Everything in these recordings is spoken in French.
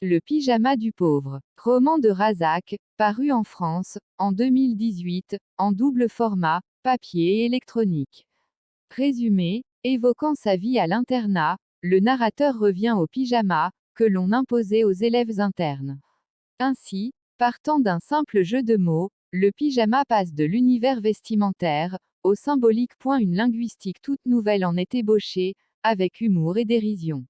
Le pyjama du pauvre. Roman de Razak, paru en France, en 2018, en double format, papier et électronique. Résumé, évoquant sa vie à l'internat, le narrateur revient au pyjama, que l'on imposait aux élèves internes. Ainsi, partant d'un simple jeu de mots, le pyjama passe de l'univers vestimentaire, au symbolique. Une linguistique toute nouvelle en est ébauchée, avec humour et dérision.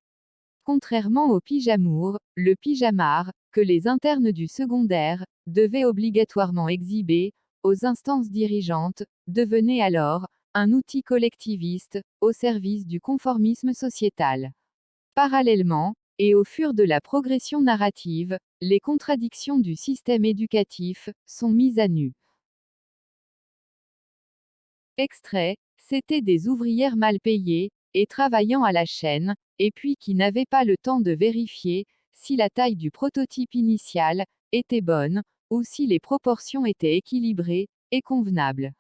Contrairement au pyjamour, le pyjamar, que les internes du secondaire devaient obligatoirement exhiber aux instances dirigeantes, devenait alors un outil collectiviste, au service du conformisme sociétal. Parallèlement, et au fur de la progression narrative, les contradictions du système éducatif sont mises à nu. Extrait, c'étaient des ouvrières mal payées, et travaillant à la chaîne, et puis qui n'avaient pas le temps de vérifier si la taille du prototype initial était bonne, ou si les proportions étaient équilibrées et convenables.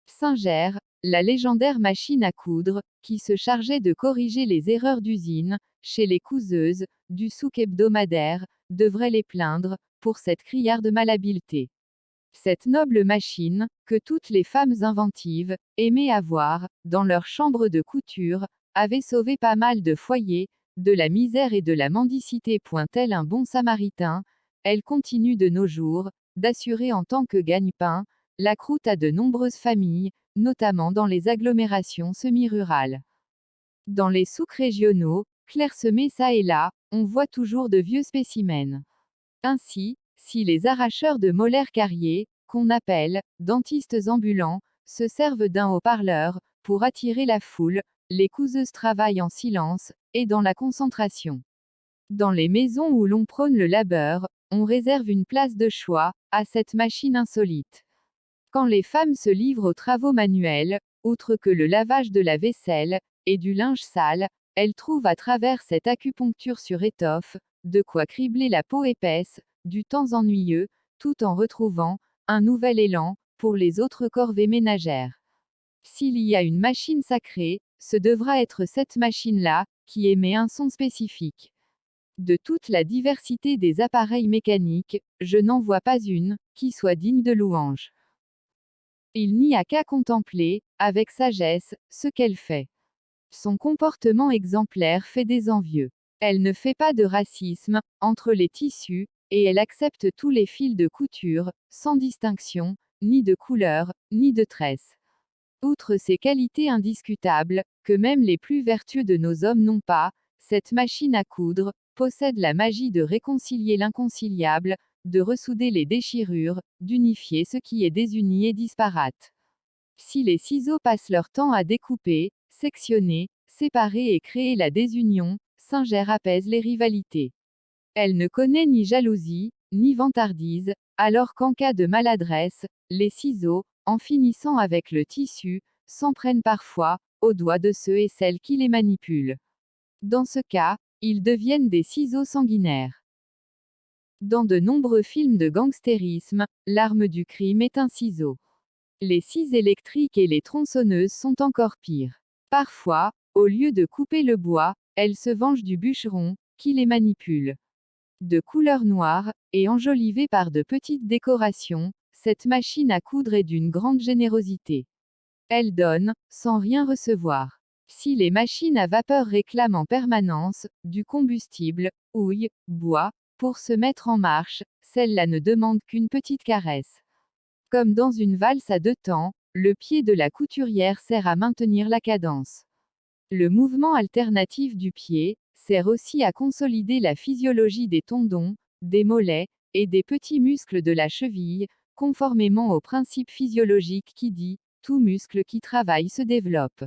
Singer, la légendaire machine à coudre, qui se chargeait de corriger les erreurs d'usine, chez les couseuses, du souk hebdomadaire, devrait les plaindre, pour cette criarde malhabileté. Cette noble machine, que toutes les femmes inventives aimaient avoir, dans leur chambre de couture, avait sauvé pas mal de foyers, de la misère et de la mendicité. Tel un bon samaritain, elle continue de nos jours, d'assurer en tant que gagne-pain, la croûte à de nombreuses familles, notamment dans les agglomérations semi-rurales. Dans les souks régionaux, clairsemés çà et là, on voit toujours de vieux spécimens. Ainsi, si les arracheurs de molaires carriés, qu'on appelle dentistes ambulants, se servent d'un haut-parleur pour attirer la foule, les couseuses travaillent en silence et dans la concentration. Dans les maisons où l'on prône le labeur, on réserve une place de choix à cette machine insolite. Quand les femmes se livrent aux travaux manuels, outre que le lavage de la vaisselle et du linge sale, elles trouvent à travers cette acupuncture sur étoffe, de quoi cribler la peau épaisse, du temps ennuyeux, tout en retrouvant un nouvel élan pour les autres corvées ménagères. S'il y a une machine sacrée, ce devra être cette machine-là, qui émet un son spécifique. De toute la diversité des appareils mécaniques, je n'en vois pas une qui soit digne de louange. Il n'y a qu'à contempler, avec sagesse, ce qu'elle fait. Son comportement exemplaire fait des envieux. Elle ne fait pas de racisme entre les tissus, et elle accepte tous les fils de couture, sans distinction, ni de couleur, ni de tresse. Outre ces qualités indiscutables, que même les plus vertueux de nos hommes n'ont pas, cette machine à coudre possède la magie de réconcilier l'inconciliable, de ressouder les déchirures, d'unifier ce qui est désuni et disparate. Si les ciseaux passent leur temps à découper, sectionner, séparer et créer la désunion, Singer apaise les rivalités. Elle ne connaît ni jalousie, ni vantardise, alors qu'en cas de maladresse, les ciseaux, en finissant avec le tissu, s'en prennent parfois aux doigts de ceux et celles qui les manipulent. Dans ce cas, ils deviennent des ciseaux sanguinaires. Dans de nombreux films de gangstérisme, l'arme du crime est un ciseau. Les scies électriques et les tronçonneuses sont encore pires. Parfois, au lieu de couper le bois, elles se vengent du bûcheron, qui les manipule. De couleur noire, et enjolivée par de petites décorations, cette machine à coudre est d'une grande générosité. Elle donne, sans rien recevoir. Si les machines à vapeur réclament en permanence du combustible, houille, bois, pour se mettre en marche, celle-là ne demande qu'une petite caresse. Comme dans une valse à deux temps, le pied de la couturière sert à maintenir la cadence. Le mouvement alternatif du pied sert aussi à consolider la physiologie des tendons, des mollets, et des petits muscles de la cheville, conformément au principe physiologique qui dit « tout muscle qui travaille se développe ».